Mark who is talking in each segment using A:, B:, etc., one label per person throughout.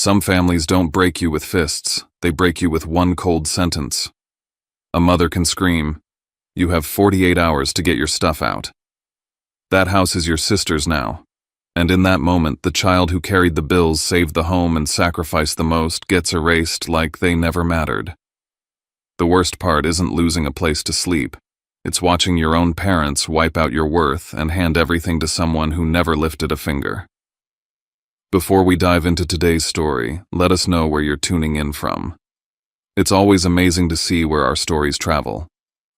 A: Some families don't break you with fists, they break you with one cold sentence. A mother can scream, "You have 48 hours to get your stuff out." That house is your sister's now, and in that moment the child who carried the bills, saved the home, and sacrificed the most gets erased like they never mattered. The worst part isn't losing a place to sleep. It's watching your own parents wipe out your worth and hand everything to someone who never lifted a finger. Before we dive into today's story, let us know where you're tuning in from. It's always amazing to see where our stories travel.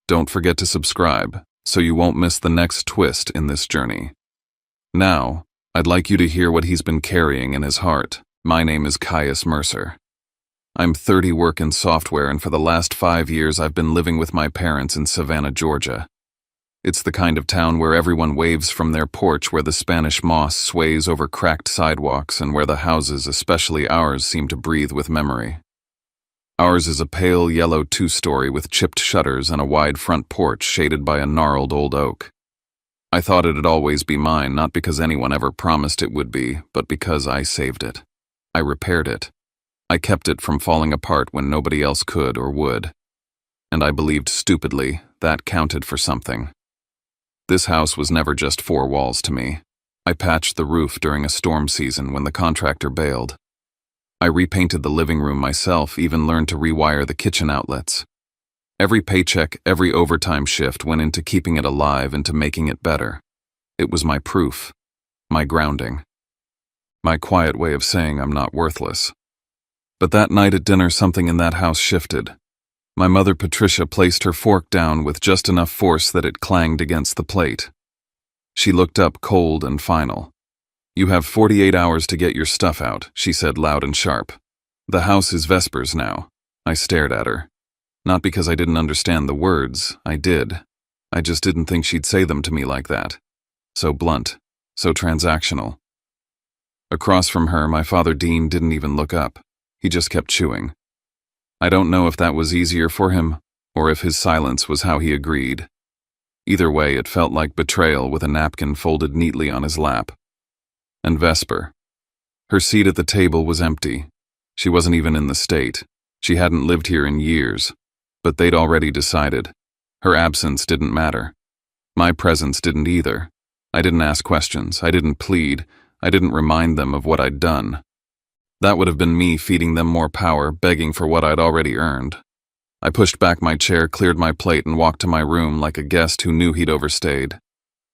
A: Don't forget to subscribe, so you won't miss the next twist in this journey. Now, I'd like you to hear what he's been carrying in his heart. My name is Caius Mercer. I'm 30, work in software, and for the last 5 years I've been living with my parents in Savannah, Georgia. It's the kind of town where everyone waves from their porch, where the Spanish moss sways over cracked sidewalks, and where the houses, especially ours, seem to breathe with memory. Ours is a pale yellow 2-story with chipped shutters and a wide front porch shaded by a gnarled old oak. I thought it'd always be mine, not because anyone ever promised it would be, but because I saved it. I repaired it. I kept it from falling apart when nobody else could or would. And I believed stupidly that counted for something. This house was never just 4 walls to me. I patched the roof during a storm season when the contractor bailed. I repainted the living room myself, even learned to rewire the kitchen outlets. Every paycheck, every overtime shift went into keeping it alive and to making it better. It was my proof, my grounding, my quiet way of saying I'm not worthless. But that night at dinner, something in that house shifted. My mother, Patricia, placed her fork down with just enough force that it clanged against the plate. She looked up, cold and final. "You have 48 hours to get your stuff out," she said loud and sharp. "The house is Vespers now." I stared at her. Not because I didn't understand the words, I did. I just didn't think she'd say them to me like that. So blunt, so transactional. Across from her, my father Dean didn't even look up. He just kept chewing. I don't know if that was easier for him, or if his silence was how he agreed. Either way, it felt like betrayal with a napkin folded neatly on his lap. And Vesper. Her seat at the table was empty. She wasn't even in the state. She hadn't lived here in years. But they'd already decided. Her absence didn't matter. My presence didn't either. I didn't ask questions. I didn't plead. I didn't remind them of what I'd done. That would have been me feeding them more power, begging for what I'd already earned. I pushed back my chair, cleared my plate, and walked to my room like a guest who knew he'd overstayed.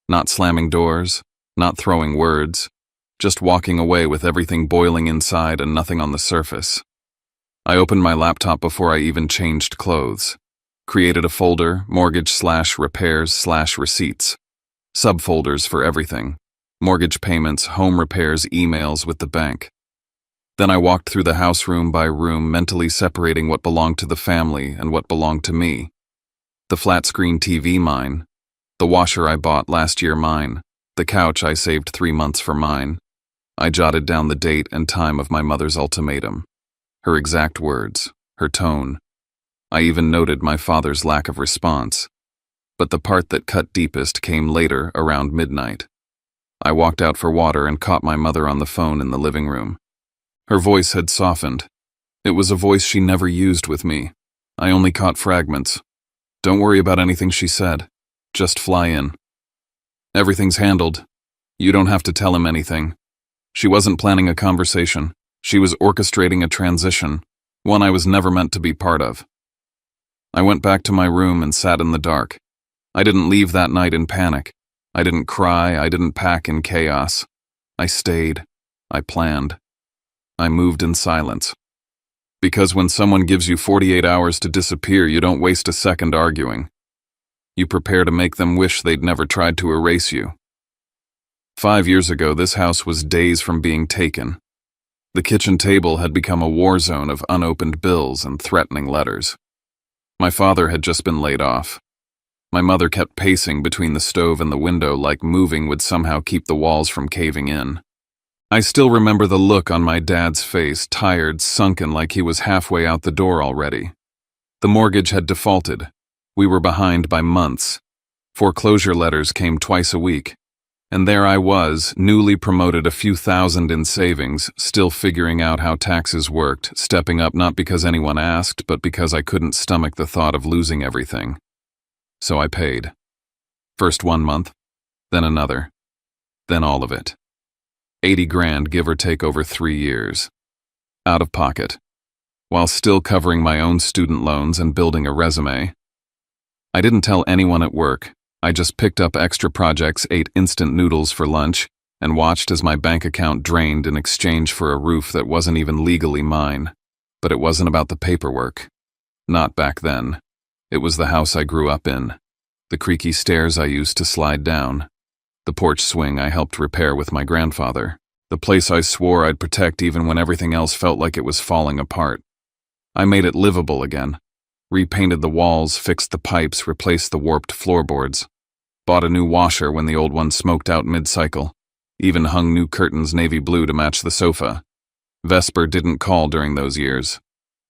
A: Not slamming doors, not throwing words, just walking away with everything boiling inside and nothing on the surface. I opened my laptop before I even changed clothes. Created a folder, mortgage/repairs/receipts. Subfolders for everything. Mortgage payments, home repairs, emails with the bank. Then I walked through the house room by room, mentally separating what belonged to the family and what belonged to me. The flat-screen TV, mine. The washer I bought last year, mine. The couch I saved 3 months for, mine. I jotted down the date and time of my mother's ultimatum. Her exact words, her tone. I even noted my father's lack of response. But the part that cut deepest came later, around midnight. I walked out for water and caught my mother on the phone in the living room. Her voice had softened. It was a voice she never used with me. I only caught fragments. "Don't worry about anything," she said. "Just fly in. Everything's handled. You don't have to tell him anything." She wasn't planning a conversation. She was orchestrating a transition, one I was never meant to be part of. I went back to my room and sat in the dark. I didn't leave that night in panic. I didn't cry. I didn't pack in chaos. I stayed. I planned. I moved in silence. Because when someone gives you 48 hours to disappear, you don't waste a second arguing. You prepare to make them wish they'd never tried to erase you. 5 years ago, this house was days from being taken. The kitchen table had become a war zone of unopened bills and threatening letters. My father had just been laid off. My mother kept pacing between the stove and the window like moving would somehow keep the walls from caving in. I still remember the look on my dad's face, tired, sunken, like he was halfway out the door already. The mortgage had defaulted. We were behind by months. Foreclosure letters came twice a week. And there I was, newly promoted, a few thousand in savings, still figuring out how taxes worked, stepping up not because anyone asked, but because I couldn't stomach the thought of losing everything. So I paid. First 1 month, then another, then all of it. 80 grand, give or take, over 3 years. Out of pocket, while still covering my own student loans and building a resume. I didn't tell anyone at work. I just picked up extra projects, ate instant noodles for lunch, and watched as my bank account drained in exchange for a roof that wasn't even legally mine. But it wasn't about the paperwork. Not back then. It was the house I grew up in, the creaky stairs I used to slide down, the porch swing I helped repair with my grandfather, the place I swore I'd protect even when everything else felt like it was falling apart. I made it livable again, repainted the walls, fixed the pipes, replaced the warped floorboards, bought a new washer when the old one smoked out mid-cycle, even hung new curtains navy blue to match the sofa. Vesper didn't call during those years,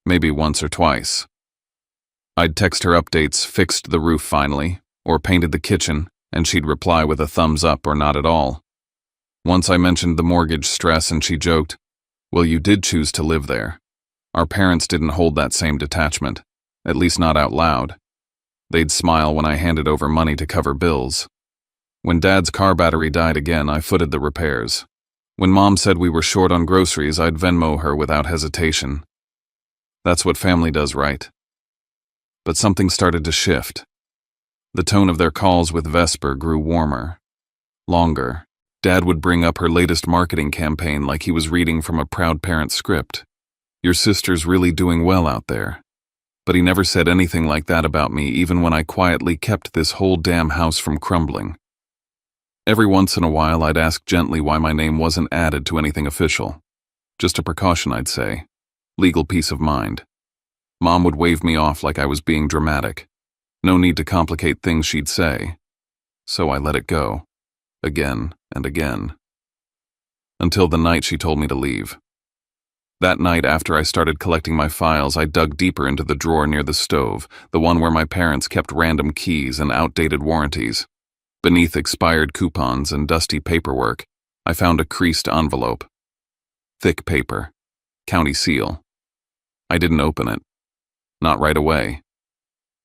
A: maybe once or twice. I'd text her updates, fixed the roof finally, or painted the kitchen, and she'd reply with a thumbs up or not at all. Once I mentioned the mortgage stress and she joked, "Well, you did choose to live there." Our parents didn't hold that same detachment, at least not out loud. They'd smile when I handed over money to cover bills. When Dad's car battery died again, I footed the repairs. When Mom said we were short on groceries, I'd Venmo her without hesitation. That's what family does, right? But something started to shift. The tone of their calls with Vesper grew warmer, longer. Dad would bring up her latest marketing campaign like he was reading from a proud parent script. "Your sister's really doing well out there." But he never said anything like that about me, even when I quietly kept this whole damn house from crumbling. Every once in a while, I'd ask gently why my name wasn't added to anything official. Just a precaution, I'd say. Legal peace of mind. Mom would wave me off like I was being dramatic. No need to complicate things, she'd say. So I let it go. Again and again. Until the night she told me to leave. That night, after I started collecting my files, I dug deeper into the drawer near the stove, the one where my parents kept random keys and outdated warranties. Beneath expired coupons and dusty paperwork, I found a creased envelope. Thick paper. County seal. I didn't open it. Not right away.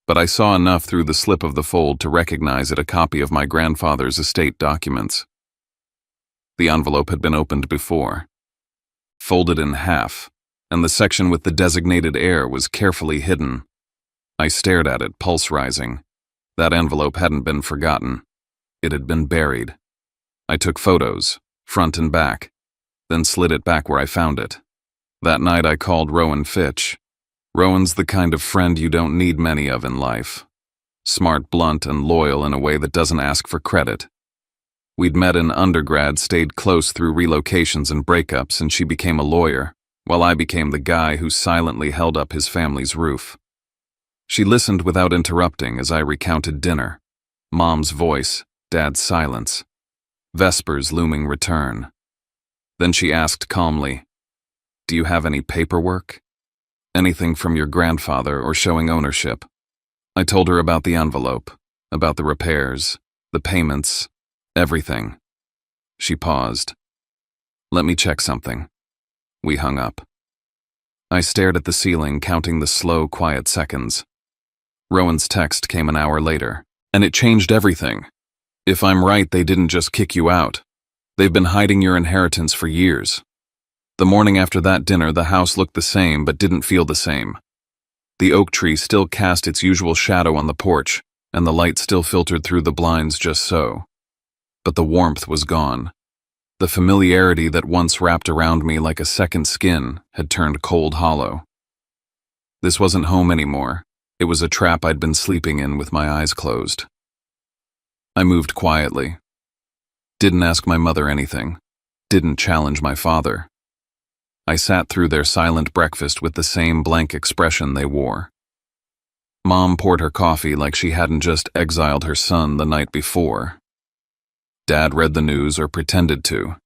A: But I saw enough through the slip of the fold to recognize it a copy of my grandfather's estate documents. The envelope had been opened before. Folded in half, and the section with the designated heir was carefully hidden. I stared at it, pulse rising. That envelope hadn't been forgotten. It had been buried. I took photos, front and back, then slid it back where I found it. That night I called Rowan Fitch. Rowan's the kind of friend you don't need many of in life. Smart, blunt, and loyal in a way that doesn't ask for credit. We'd met in undergrad, stayed close through relocations and breakups, and she became a lawyer, while I became the guy who silently held up his family's roof. She listened without interrupting as I recounted dinner. Mom's voice, Dad's silence. Vesper's looming return. Then she asked calmly, "Do you have any paperwork? Anything from your grandfather or showing ownership?" I told her about the envelope, about the repairs, the payments, everything. She paused. "Let me check something." We hung up. I stared at the ceiling, counting the slow, quiet seconds. Rowan's text came an hour later, and it changed everything. "If I'm right, they didn't just kick you out. They've been hiding your inheritance for years." The morning after that dinner, the house looked the same but didn't feel the same. The oak tree still cast its usual shadow on the porch, and the light still filtered through the blinds just so. But the warmth was gone. The familiarity that once wrapped around me like a second skin had turned cold hollow. This wasn't home anymore. It was a trap I'd been sleeping in with my eyes closed. I moved quietly. Didn't ask my mother anything. Didn't challenge my father. I sat through their silent breakfast with the same blank expression they wore. Mom poured her coffee like she hadn't just exiled her son the night before. Dad read the news, or pretended to.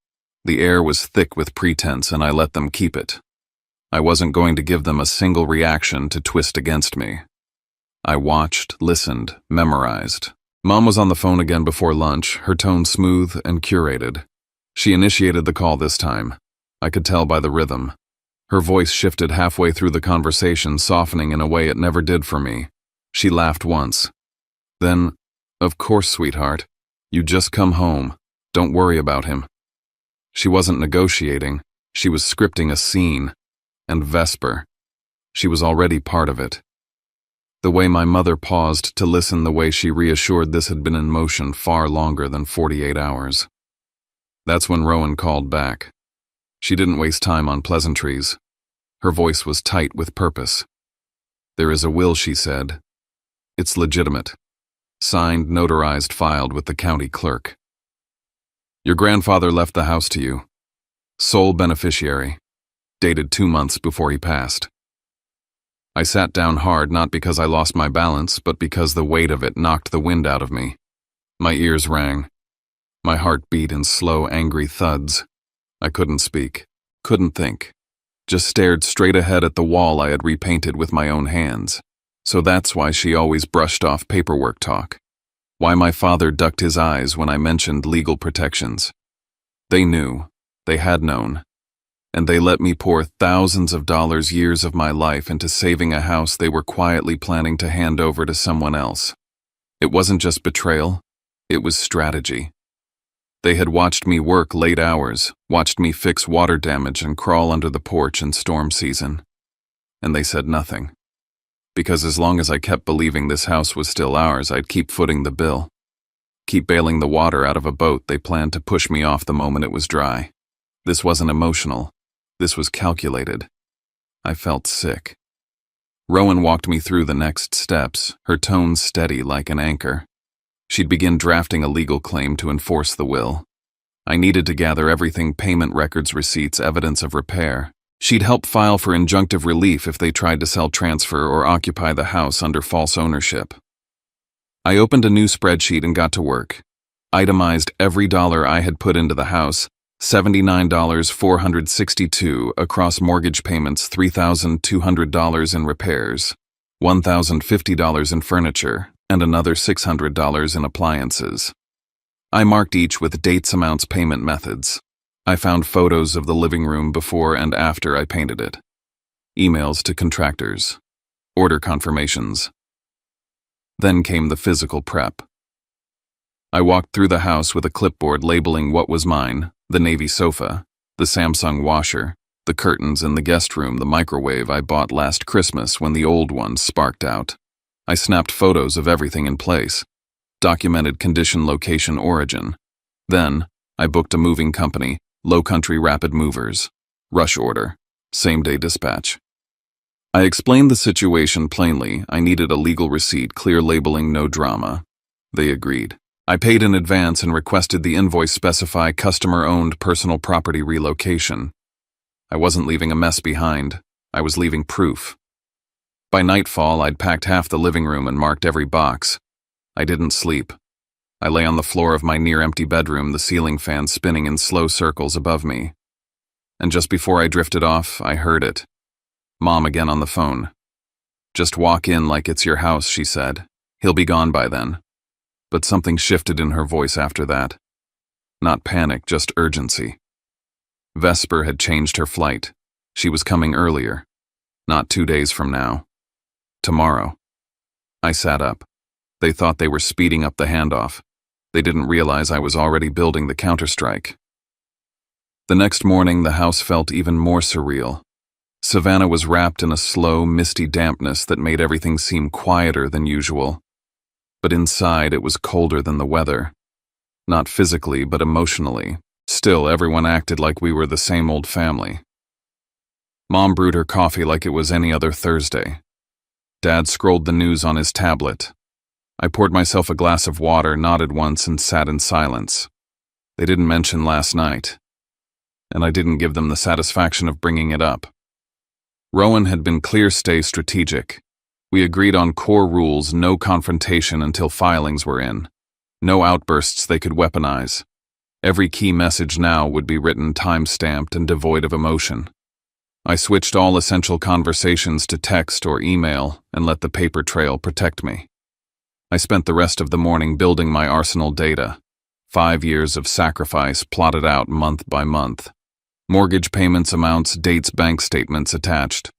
A: The air was thick with pretense, and I let them keep it. I wasn't going to give them a single reaction to twist against me. I watched, listened, memorized, Mom was on the phone again before lunch, her tone smooth and curated. She initiated the call this time. I could tell by the rhythm. Her voice shifted halfway through the conversation, softening in a way it never did for me. She laughed once. Then, "Of course, sweetheart. You just come home. Don't worry about him." She wasn't negotiating. She was scripting a scene. And Vesper. She was already part of it. The way my mother paused to listen, the way she reassured this had been in motion far longer than 48 hours. That's when Rowan called back. She didn't waste time on pleasantries. Her voice was tight with purpose. "There is a will," she said. "It's legitimate. Signed, notarized, filed with the county clerk. Your grandfather left the house to you. Sole beneficiary. Dated 2 months before he passed." I sat down hard, not because I lost my balance, but because the weight of it knocked the wind out of me. My ears rang. My heart beat in slow, angry thuds. I couldn't speak, couldn't think. Just stared straight ahead at the wall I had repainted with my own hands. So that's why she always brushed off paperwork talk. Why my father ducked his eyes when I mentioned legal protections. They knew. They had known. And they let me pour thousands of dollars, years of my life, into saving a house they were quietly planning to hand over to someone else. It wasn't just betrayal. It was strategy. They had watched me work late hours, watched me fix water damage and crawl under the porch in storm season. And they said nothing. Because as long as I kept believing this house was still ours, I'd keep footing the bill. Keep bailing the water out of a boat they planned to push me off the moment it was dry. This wasn't emotional. This was calculated. I felt sick. Rowan walked me through the next steps, her tone steady like an anchor. She'd begin drafting a legal claim to enforce the will. I needed to gather everything: payment records, receipts, evidence of repair. She'd help file for injunctive relief if they tried to sell, transfer, or occupy the house under false ownership. I opened a new spreadsheet and got to work. Itemized every dollar I had put into the house, $79,462 across mortgage payments, $3,200 in repairs, $1,050 in furniture, and another $600 in appliances. I marked each with dates, amounts, payment methods. I found photos of the living room before and after I painted it. Emails to contractors. Order confirmations. Then came the physical prep. I walked through the house with a clipboard labeling what was mine: the navy sofa, the Samsung washer, the curtains in the guest room, the microwave I bought last Christmas when the old one sparked out. I snapped photos of everything in place. Documented condition, location, origin. Then, I booked a moving company, Low Country Rapid Movers. Rush order. Same-day dispatch. I explained the situation plainly. I needed a legal receipt, clear labeling, no drama. They agreed. I paid in advance and requested the invoice specify customer-owned personal property relocation. I wasn't leaving a mess behind. I was leaving proof. By nightfall, I'd packed half the living room and marked every box. I didn't sleep. I lay on the floor of my near-empty bedroom, the ceiling fan spinning in slow circles above me. And just before I drifted off, I heard it. Mom again on the phone. "Just walk in like it's your house," she said. "He'll be gone by then." But something shifted in her voice after that. Not panic, just urgency. Vesper had changed her flight. She was coming earlier. Not 2 days from now. Tomorrow. I sat up. They thought they were speeding up the handoff. They didn't realize I was already building the counterstrike. The next morning, the house felt even more surreal. Savannah was wrapped in a slow, misty dampness that made everything seem quieter than usual. But inside, it was colder than the weather. Not physically, but emotionally. Still, everyone acted like we were the same old family. Mom brewed her coffee like it was any other Thursday. Dad scrolled the news on his tablet. I poured myself a glass of water, nodded once, and sat in silence. They didn't mention last night, and I didn't give them the satisfaction of bringing it up. Rowan had been clear: stay strategic. We agreed on core rules: no confrontation until filings were in. No outbursts they could weaponize. Every key message now would be written, time-stamped, and devoid of emotion. I switched all essential conversations to text or email and let the paper trail protect me. I spent the rest of the morning building my arsenal data. 5 years of sacrifice plotted out month by month. Mortgage payments, amounts, dates, bank statements attached.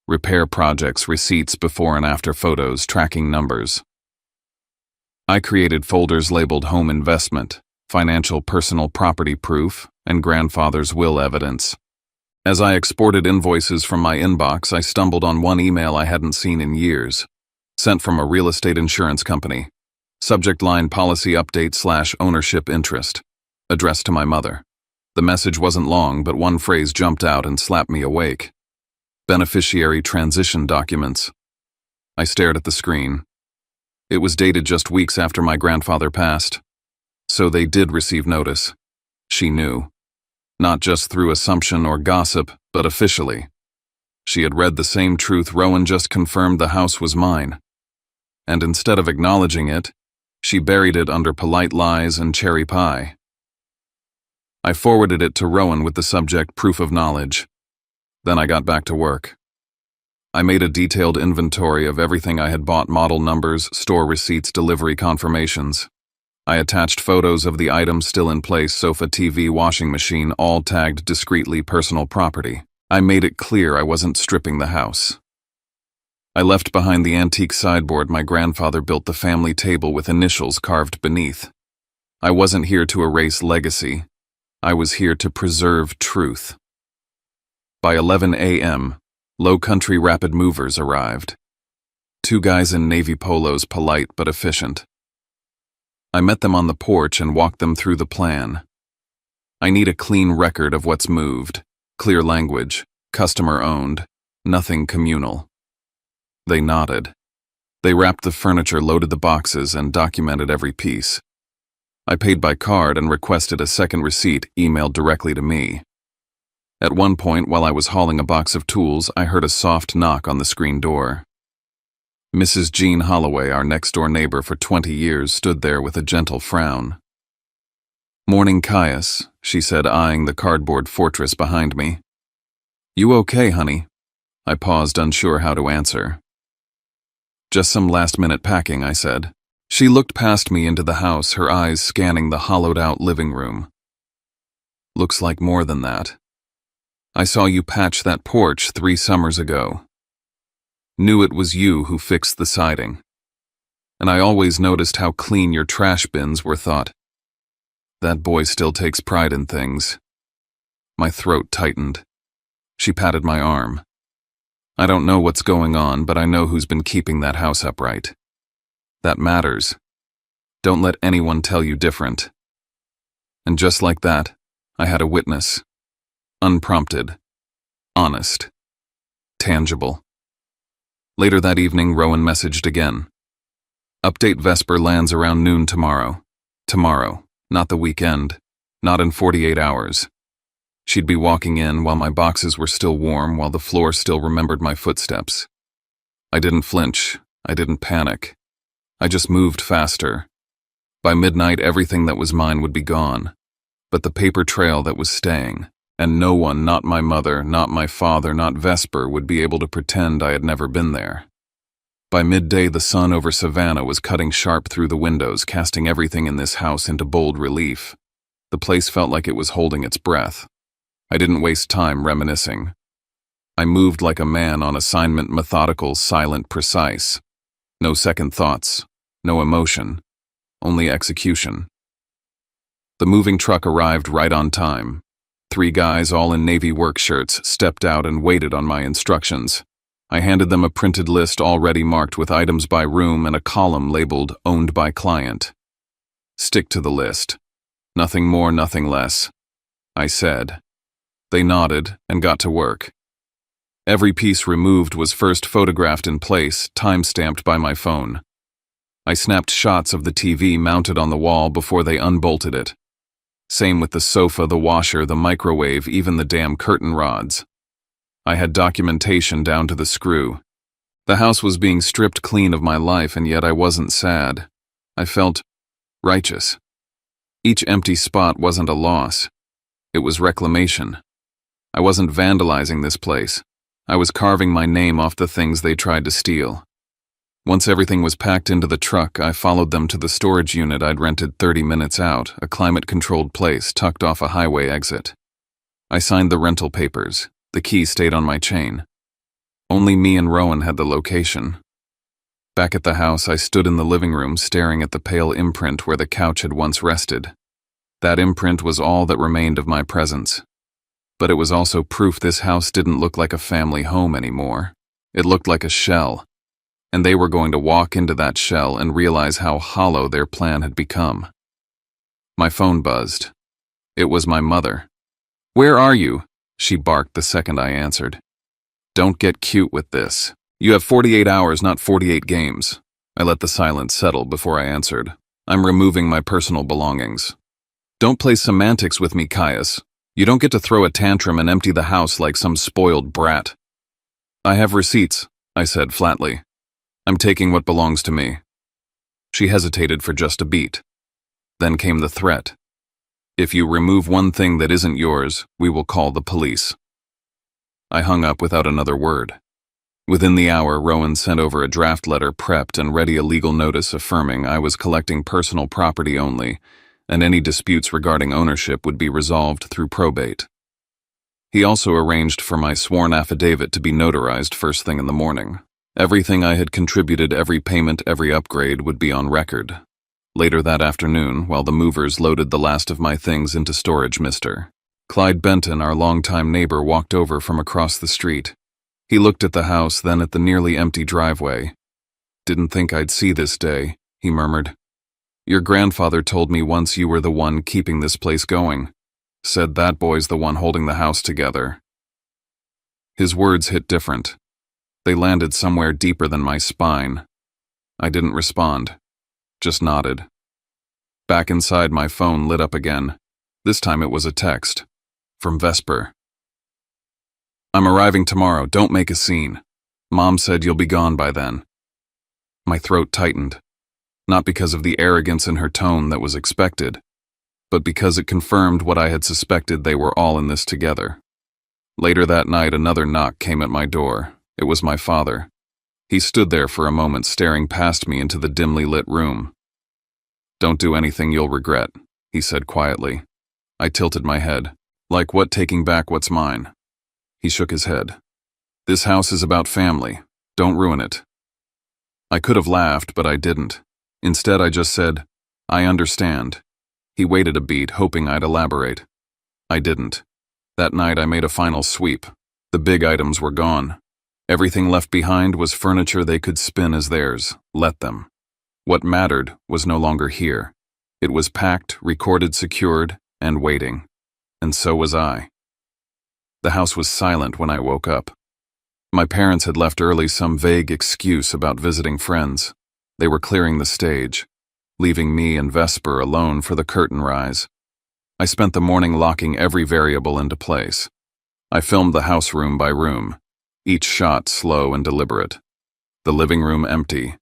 A: Repair projects, receipts, before and after photos, tracking numbers. I created folders labeled Home Investment, Financial Personal Property Proof, and Grandfather's Will Evidence. As I exported invoices from my inbox, I stumbled on one email I hadn't seen in years, sent from a real estate insurance company. Subject line: policy update / ownership interest. Addressed to my mother. The message wasn't long, but one phrase jumped out and slapped me awake. Beneficiary transition documents. I stared at the screen. It was dated just weeks after my grandfather passed. So they did receive notice. She knew. Not just through assumption or gossip, but officially. She had read the same truth Rowan just confirmed: the house was mine. And instead of acknowledging it, she buried it under polite lies and cherry pie. I forwarded it to Rowan with the subject: proof of knowledge. Then I got back to work. I made a detailed inventory of everything I had bought: model numbers, store receipts, delivery confirmations. I attached photos of the items still in place: sofa, TV, washing machine, all tagged discreetly personal property. I made it clear I wasn't stripping the house. I left behind the antique sideboard my grandfather built, the family table with initials carved beneath. I wasn't here to erase legacy. I was here to preserve truth. By 11 a.m., Low Country Rapid Movers arrived. 2 guys in navy polos, polite but efficient. I met them on the porch and walked them through the plan. I need a clean record of what's moved, clear language, customer-owned, nothing communal. They nodded. They wrapped the furniture, loaded the boxes, and documented every piece. I paid by card and requested a second receipt emailed directly to me. At one point, while I was hauling a box of tools, I heard a soft knock on the screen door. Mrs. Jean Holloway, our next-door neighbor for 20 years, stood there with a gentle frown. "Morning, Caius," she said, eyeing the cardboard fortress behind me. "You okay, honey?" I paused, unsure how to answer. "Just some last-minute packing," I said. She looked past me into the house, her eyes scanning the hollowed-out living room. "Looks like more than that. I saw you patch that porch 3 summers ago. Knew it was you who fixed the siding. And I always noticed how clean your trash bins were, thought. That boy still takes pride in things." My throat tightened. She patted my arm. "I don't know what's going on, but I know who's been keeping that house upright. That matters. Don't let anyone tell you different." And just like that, I had a witness. Unprompted. Honest. Tangible. Later that evening, Rowan messaged again. "Update: Vesper lands around noon tomorrow. Tomorrow, not the weekend. Not in 48 hours. She'd be walking in while my boxes were still warm, while the floor still remembered my footsteps. I didn't flinch. I didn't panic. I just moved faster. By midnight, everything that was mine would be gone, but the paper trail that was staying, and no one, not my mother, not my father, not Vesper, would be able to pretend I had never been there. By midday, the sun over Savannah was cutting sharp through the windows, casting everything in this house into bold relief. The place felt like it was holding its breath. I didn't waste time reminiscing. I moved like a man on assignment, methodical, silent, precise. No second thoughts, no emotion, only execution. The moving truck arrived right on time. 3 guys, all in navy work shirts, stepped out and waited on my instructions. I handed them a printed list already marked with items by room and a column labeled "Owned by Client." "Stick to the list. Nothing more, nothing less," I said. They nodded and got to work. Every piece removed was first photographed in place, time-stamped by my phone. I snapped shots of the TV mounted on the wall before they unbolted it. Same with the sofa, the washer, the microwave, even the damn curtain rods. I had documentation down to the screw. The house was being stripped clean of my life, and yet I wasn't sad. I felt righteous. Each empty spot wasn't a loss. It was reclamation. I wasn't vandalizing this place. I was carving my name off the things they tried to steal. Once everything was packed into the truck, I followed them to the storage unit I'd rented 30 minutes out, a climate-controlled place tucked off a highway exit. I signed the rental papers. The key stayed on my chain. Only me and Rowan had the location. Back at the house, I stood in the living room staring at the pale imprint where the couch had once rested. That imprint was all that remained of my presence. But it was also proof this house didn't look like a family home anymore. It looked like a shell. And they were going to walk into that shell and realize how hollow their plan had become. My phone buzzed. It was my mother. "Where are you?" she barked the second I answered. "Don't get cute with this. You have 48 hours, not 48 games." I let the silence settle before I answered. "I'm removing my personal belongings." "Don't play semantics with me, Caius. You don't get to throw a tantrum and empty the house like some spoiled brat." "I have receipts," I said flatly. "I'm taking what belongs to me." She hesitated for just a beat. Then came the threat. "If you remove one thing that isn't yours, we will call the police." I hung up without another word. Within the hour, Rowan sent over a draft letter prepped and ready a legal notice affirming I was collecting personal property only, and any disputes regarding ownership would be resolved through probate. He also arranged for my sworn affidavit to be notarized first thing in the morning. Everything I had contributed, every payment, every upgrade would be on record. Later that afternoon, while the movers loaded the last of my things into storage, Mr. Clyde Benton, our longtime neighbor, walked over from across the street. He looked at the house, then at the nearly empty driveway. "Didn't think I'd see this day," he murmured. "Your grandfather told me once you were the one keeping this place going. Said that boy's the one holding the house together." His words hit different. They landed somewhere deeper than my spine. I didn't respond, just nodded. Back inside, my phone lit up again. This time it was a text. From Vesper. "I'm arriving tomorrow, don't make a scene. Mom said you'll be gone by then." My throat tightened, not because of the arrogance in her tone that was expected, but because it confirmed what I had suspected: they were all in this together. Later that night, another knock came at my door. It was my father. He stood there for a moment, staring past me into the dimly lit room. "Don't do anything you'll regret," he said quietly. I tilted my head. "Like what, taking back what's mine?" He shook his head. "This house is about family. Don't ruin it." I could have laughed, but I didn't. Instead, I just said, "I understand." He waited a beat, hoping I'd elaborate. I didn't. That night, I made a final sweep. The big items were gone. Everything left behind was furniture they could spin as theirs. Let them. What mattered was no longer here. It was packed, recorded, secured, and waiting. And so was I. The house was silent when I woke up. My parents had left early, some vague excuse about visiting friends. They were clearing the stage, leaving me and Vesper alone for the curtain rise. I spent the morning locking every variable into place. I filmed the house room by room, each shot slow and deliberate. The living room empty.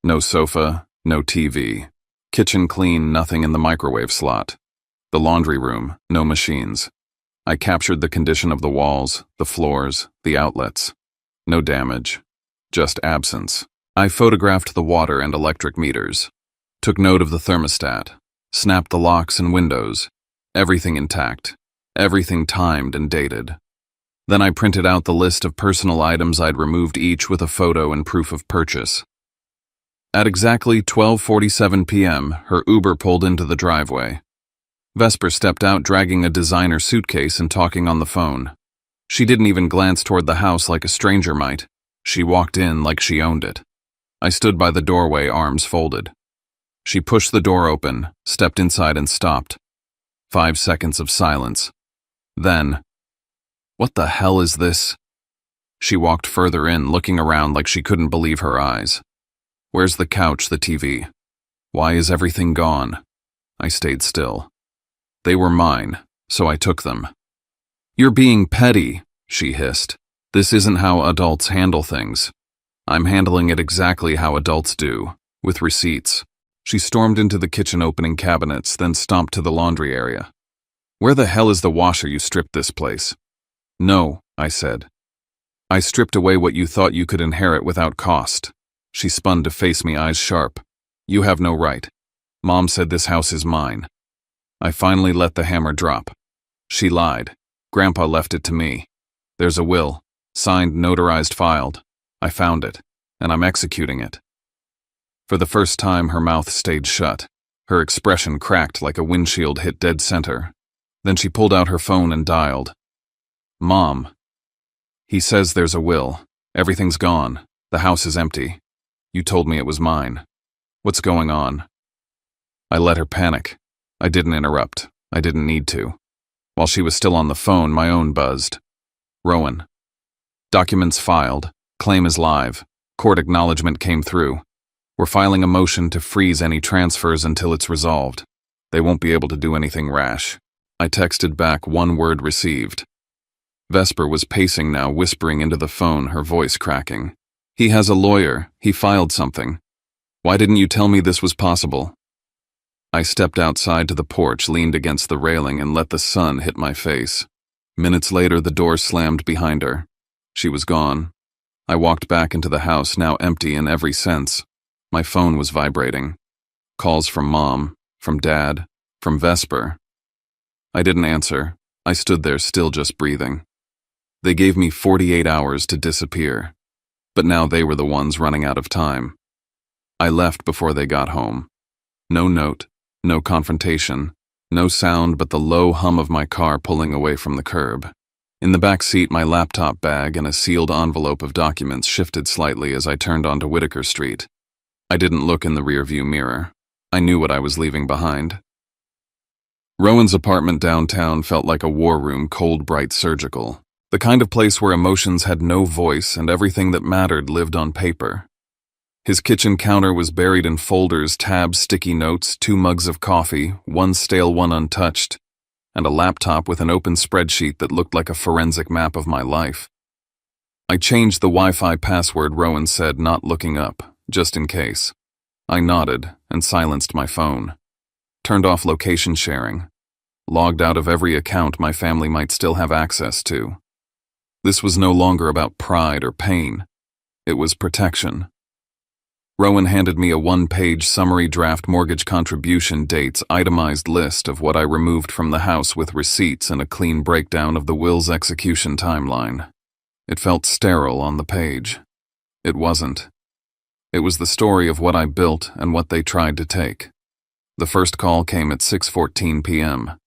A: No sofa, no TV. Kitchen clean, nothing in the microwave slot. The laundry room, no machines. I captured the condition of the walls, the floors, the outlets. No damage, just absence. I photographed the water and electric meters, took note of the thermostat, snapped the locks and windows. Everything intact, everything timed and dated. Then I printed out the list of personal items I'd removed, each with a photo and proof of purchase. At exactly 12:47 p.m., her Uber pulled into the driveway. Vesper stepped out dragging a designer suitcase and talking on the phone. She didn't even glance toward the house like a stranger might. She walked in like she owned it. I stood by the doorway, arms folded. She pushed the door open, stepped inside and stopped. 5 seconds of silence. Then, "What the hell is this?" She walked further in, looking around like she couldn't believe her eyes. "Where's the couch, the TV? Why is everything gone?" I stayed still. They were mine, so I took them. "You're being petty," she hissed. "This isn't how adults handle things." "I'm handling it exactly how adults do, with receipts." She stormed into the kitchen, opening cabinets, then stomped to the laundry area. "Where the hell is the washer? You stripped this place." "No," I said. "I stripped away what you thought you could inherit without cost." She spun to face me, eyes sharp. You have no right. Mom said this house is mine. I finally let the hammer drop. She lied. Grandpa left it to me. There's a will, signed, notarized, filed. I found it, and I'm executing it. For the first time, her mouth stayed shut. Her expression cracked like a windshield hit dead center. Then she pulled out her phone and dialed. Mom. He says there's a will. Everything's gone. The house is empty. You told me it was mine. What's going on? I let her panic. I didn't interrupt. I didn't need to. While she was still on the phone, my own buzzed. Rowan. Documents filed. Claim is live. Court acknowledgement came through. We're filing a motion to freeze any transfers until it's resolved. They won't be able to do anything rash. I texted back, one word received. Vesper was pacing now, whispering into the phone, her voice cracking. He has a lawyer. He filed something. Why didn't you tell me this was possible? I stepped outside to the porch, leaned against the railing, and let the sun hit my face. Minutes later, the door slammed behind her. She was gone. I walked back into the house, now empty in every sense. My phone was vibrating. Calls from Mom, from Dad, from Vesper. I didn't answer. I stood there still, just breathing. They gave me 48 hours to disappear, but now they were the ones running out of time. I left before they got home. No note, no confrontation, no sound but the low hum of my car pulling away from the curb. In the back seat, my laptop bag and a sealed envelope of documents shifted slightly as I turned onto Whitaker Street. I didn't look in the rearview mirror. I knew what I was leaving behind. Rowan's apartment downtown felt like a war room, cold, bright, surgical. The kind of place where emotions had no voice and everything that mattered lived on paper. His kitchen counter was buried in folders, tabs, sticky notes, 2 mugs of coffee, one stale, one untouched, and a laptop with an open spreadsheet that looked like a forensic map of my life. I changed the Wi-Fi password, Rowan said, not looking up, just in case. I nodded and silenced my phone. Turned off location sharing. Logged out of every account my family might still have access to. This was no longer about pride or pain. It was protection. Rowan handed me a 1-page summary draft mortgage contribution dates itemized list of what I removed from the house with receipts and a clean breakdown of the will's execution timeline. It felt sterile on the page. It wasn't. It was the story of what I built and what they tried to take. The first call came at 6:14 p.m.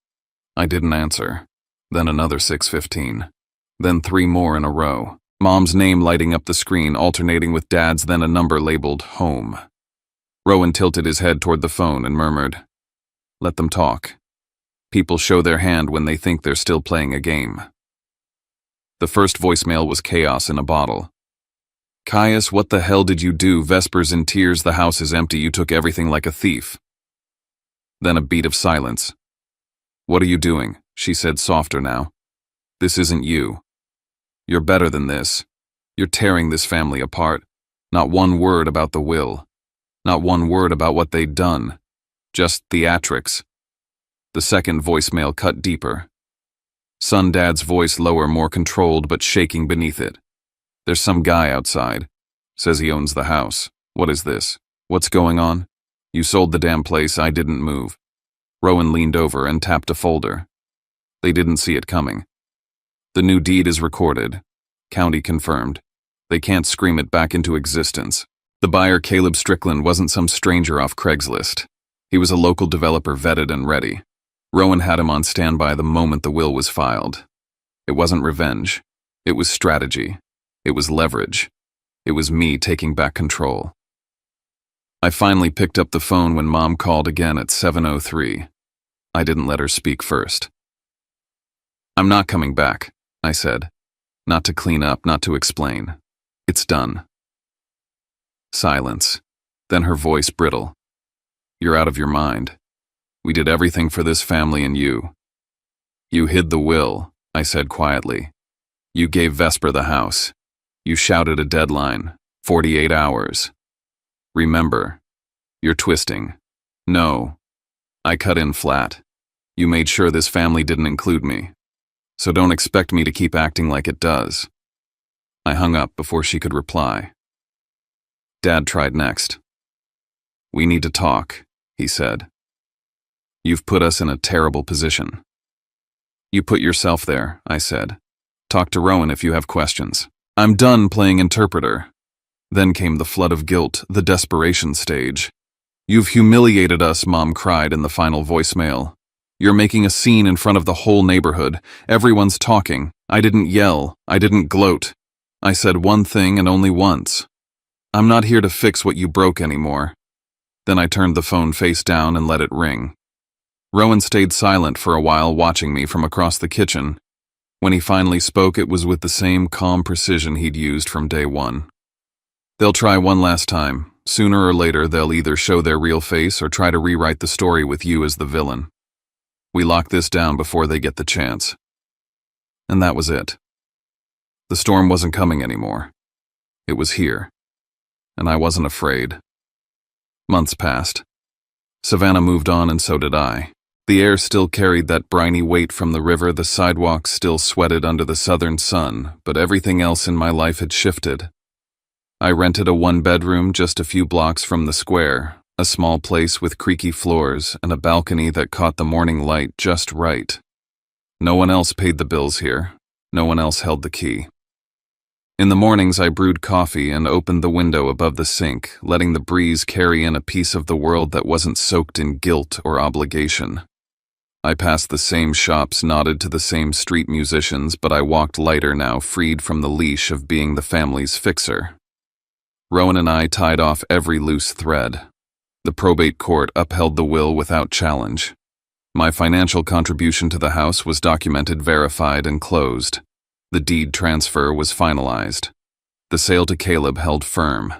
A: I didn't answer. Then another 6:15. Then 3 more in a row. Mom's name lighting up the screen, alternating with Dad's, then a number labeled home. Rowan tilted his head toward the phone and murmured, "Let them talk. People show their hand when they think they're still playing a game." The first voicemail was chaos in a bottle. "Caius, what the hell did you do? Vesper's in tears. The house is empty. You took everything like a thief." Then a beat of silence. "What are you doing?" she said, softer now. "This isn't you. You're better than this. You're tearing this family apart. Not one word about the will. Not one word about what they'd done. Just theatrics." The second voicemail cut deeper. Son Dad's voice lower, more controlled, but shaking beneath it. "There's some guy outside. Says he owns the house. What is this? What's going on? You sold the damn place. I didn't move." Rowan leaned over and tapped a folder. They didn't see it coming. "The new deed is recorded. County confirmed. They can't scream it back into existence." The buyer, Caleb Strickland, wasn't some stranger off Craigslist. He was a local developer, vetted and ready. Rowan had him on standby the moment the will was filed. It wasn't revenge. It was strategy. It was leverage. It was me taking back control. I finally picked up the phone when Mom called again at 7:03. I didn't let her speak first. "I'm not coming back," I said. "Not to clean up, not to explain. It's done." Silence. Then her voice brittle. "You're out of your mind. We did everything for this family and you. You hid the will," I said quietly. "You gave Vesper the house. You shouted a deadline, 48 hours. Remember, you're twisting. No. I cut in flat. You made sure this family didn't include me. So don't expect me to keep acting like it does." I hung up before she could reply. Dad tried next. "We need to talk," he said. "You've put us in a terrible position." "You put yourself there," I said. "Talk to Rowan if you have questions." "I'm done playing interpreter." Then came the flood of guilt, the desperation stage. "You've humiliated us," Mom cried in the final voicemail. "You're making a scene in front of the whole neighborhood. Everyone's talking. I didn't yell. I didn't gloat. I said one thing and only once. I'm not here to fix what you broke anymore." Then I turned the phone face down and let it ring. Rowan stayed silent for a while, watching me from across the kitchen. When he finally spoke, it was with the same calm precision he'd used from day one. "They'll try one last time. Sooner or later, they'll either show their real face or try to rewrite the story with you as the villain. We lock this down before they get the chance." And that was it. The storm wasn't coming anymore. It was here. And I wasn't afraid. Months passed. Savannah moved on, and so did I. The air still carried that briny weight from the river, the sidewalks still sweated under the southern sun, but everything else in my life had shifted. I rented a one-bedroom just a few blocks from the square, a small place with creaky floors and a balcony that caught the morning light just right. No one else paid the bills here. No one else held the key. In the mornings, I brewed coffee and opened the window above the sink, letting the breeze carry in a piece of the world that wasn't soaked in guilt or obligation. I passed the same shops, nodded to the same street musicians, but I walked lighter now, freed from the leash of being the family's fixer. Rowan and I tied off every loose thread. The probate court upheld the will without challenge. My financial contribution to the house was documented, verified, and closed. The deed transfer was finalized. The sale to Caleb held firm.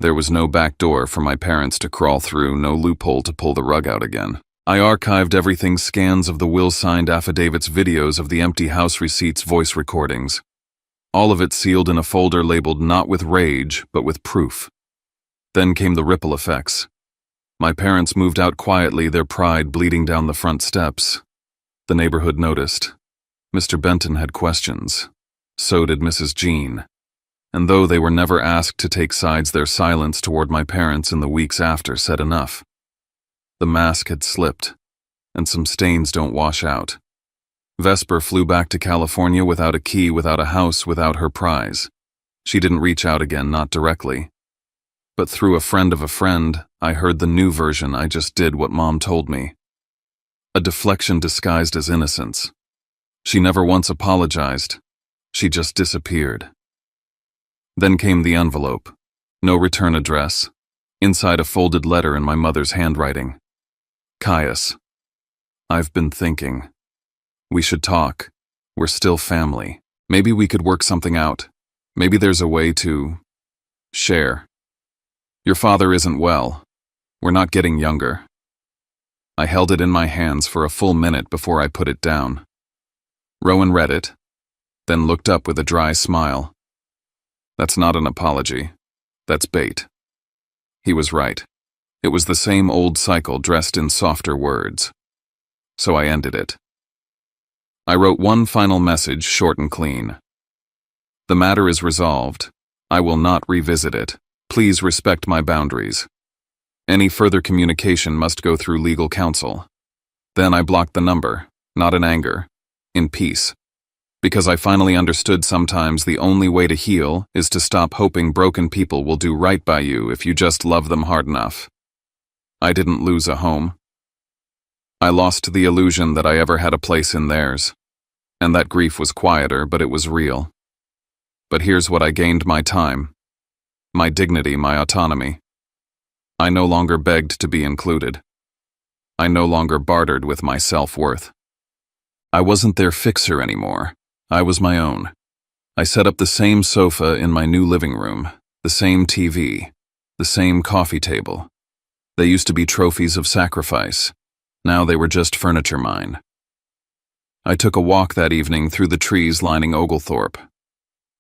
A: There was no back door for my parents to crawl through, no loophole to pull the rug out again. I archived everything: scans of the will, signed affidavits, videos of the empty house receipts, voice recordings. All of it sealed in a folder labeled not with rage, but with proof. Then came the ripple effects. My parents moved out quietly, their pride bleeding down the front steps. The neighborhood noticed. Mr. Benton had questions. So did Mrs. Jean. And though they were never asked to take sides, their silence toward my parents in the weeks after said enough. The mask had slipped, and some stains don't wash out. Vesper flew back to California without a key, without a house, without her prize. She didn't reach out again, not directly. But through a friend of a friend, I heard the new version. I just did what Mom told me. A deflection disguised as innocence. She never once apologized. She just disappeared. Then came the envelope. No return address. Inside, a folded letter in my mother's handwriting. "Caius, I've been thinking. We should talk. We're still family. Maybe we could work something out. Maybe there's a way to share. Your father isn't well. We're not getting younger." I held it in my hands for a full minute before I put it down. Rowan read it, then looked up with a dry smile. "That's not an apology. That's bait." He was right. It was the same old cycle dressed in softer words. So I ended it. I wrote one final message, short and clean. "The matter is resolved. I will not revisit it. Please respect my boundaries. Any further communication must go through legal counsel." Then I blocked the number, not in anger, in peace. Because I finally understood sometimes the only way to heal is to stop hoping broken people will do right by you if you just love them hard enough. I didn't lose a home. I lost the illusion that I ever had a place in theirs. And that grief was quieter, but it was real. But here's what I gained: my time, my dignity, my autonomy. I no longer begged to be included. I no longer bartered with my self-worth. I wasn't their fixer anymore. I was my own. I set up the same sofa in my new living room, the same TV, the same coffee table. They used to be trophies of sacrifice. Now they were just furniture mine. I took a walk that evening through the trees lining Oglethorpe.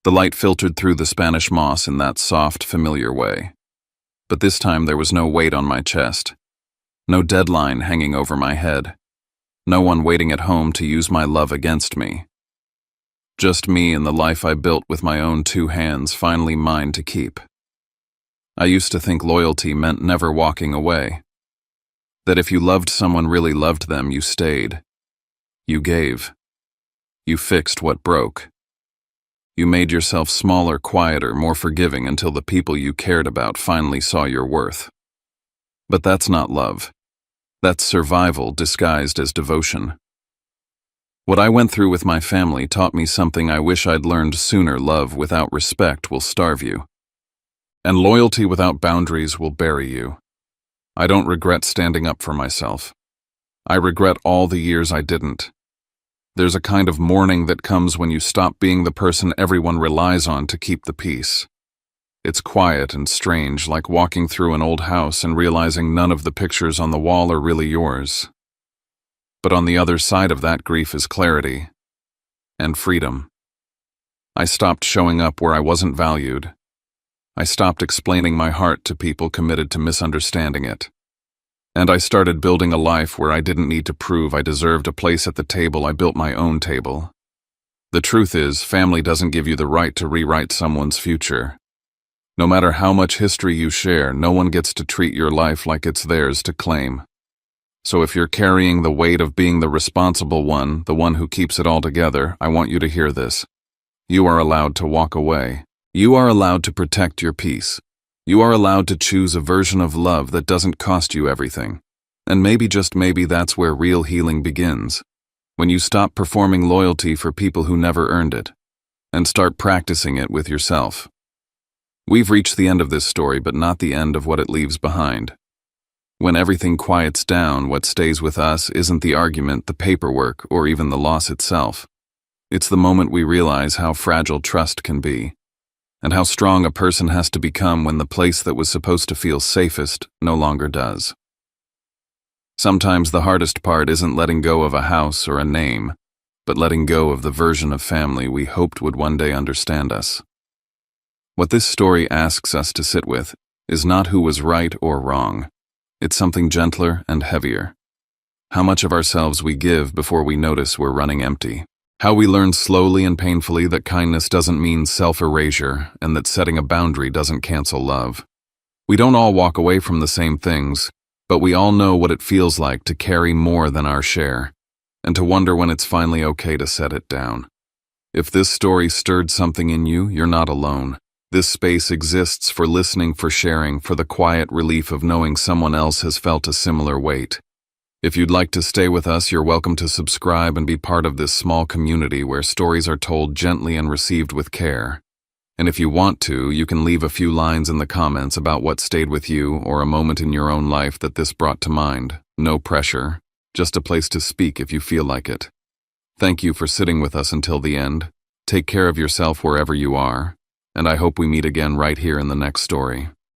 A: The light filtered through the Spanish moss in that soft, familiar way. But this time there was no weight on my chest. No deadline hanging over my head. No one waiting at home to use my love against me. Just me and the life I built with my own two hands, finally mine to keep. I used to think loyalty meant never walking away. That if you loved someone, really loved them, you stayed. You gave. You fixed what broke. You made yourself smaller, quieter, more forgiving until the people you cared about finally saw your worth. But that's not love. That's survival disguised as devotion. What I went through with my family taught me something I wish I'd learned sooner. Love without respect will starve you. And loyalty without boundaries will bury you. I don't regret standing up for myself. I regret all the years I didn't. There's a kind of mourning that comes when you stop being the person everyone relies on to keep the peace. It's quiet and strange, like walking through an old house and realizing none of the pictures on the wall are really yours. But on the other side of that grief is clarity and freedom. I stopped showing up where I wasn't valued. I stopped explaining my heart to people committed to misunderstanding it. And I started building a life where I didn't need to prove I deserved a place at the table. I built my own table. The truth is, family doesn't give you the right to rewrite someone's future. No matter how much history you share, no one gets to treat your life like it's theirs to claim. So if you're carrying the weight of being the responsible one, the one who keeps it all together, I want you to hear this. You are allowed to walk away. You are allowed to protect your peace. You are allowed to choose a version of love that doesn't cost you everything. And maybe, just maybe, that's where real healing begins. When you stop performing loyalty for people who never earned it, and start practicing it with yourself. We've reached the end of this story, but not the end of what it leaves behind. When everything quiets down, what stays with us isn't the argument, the paperwork, or even the loss itself. It's the moment we realize how fragile trust can be, and how strong a person has to become when the place that was supposed to feel safest no longer does. Sometimes the hardest part isn't letting go of a house or a name, but letting go of the version of family we hoped would one day understand us. What this story asks us to sit with is not who was right or wrong. It's something gentler and heavier. How much of ourselves we give before we notice we're running empty. How we learn slowly and painfully that kindness doesn't mean self-erasure, and that setting a boundary doesn't cancel love. We don't all walk away from the same things, but we all know what it feels like to carry more than our share, and to wonder when it's finally okay to set it down. If this story stirred something in you, you're not alone. This space exists for listening, for sharing, for the quiet relief of knowing someone else has felt a similar weight. If you'd like to stay with us, you're welcome to subscribe and be part of this small community where stories are told gently and received with care. And if you want to, you can leave a few lines in the comments about what stayed with you or a moment in your own life that this brought to mind. No pressure, just a place to speak if you feel like it. Thank you for sitting with us until the end. Take care of yourself wherever you are, and I hope we meet again right here in the next story.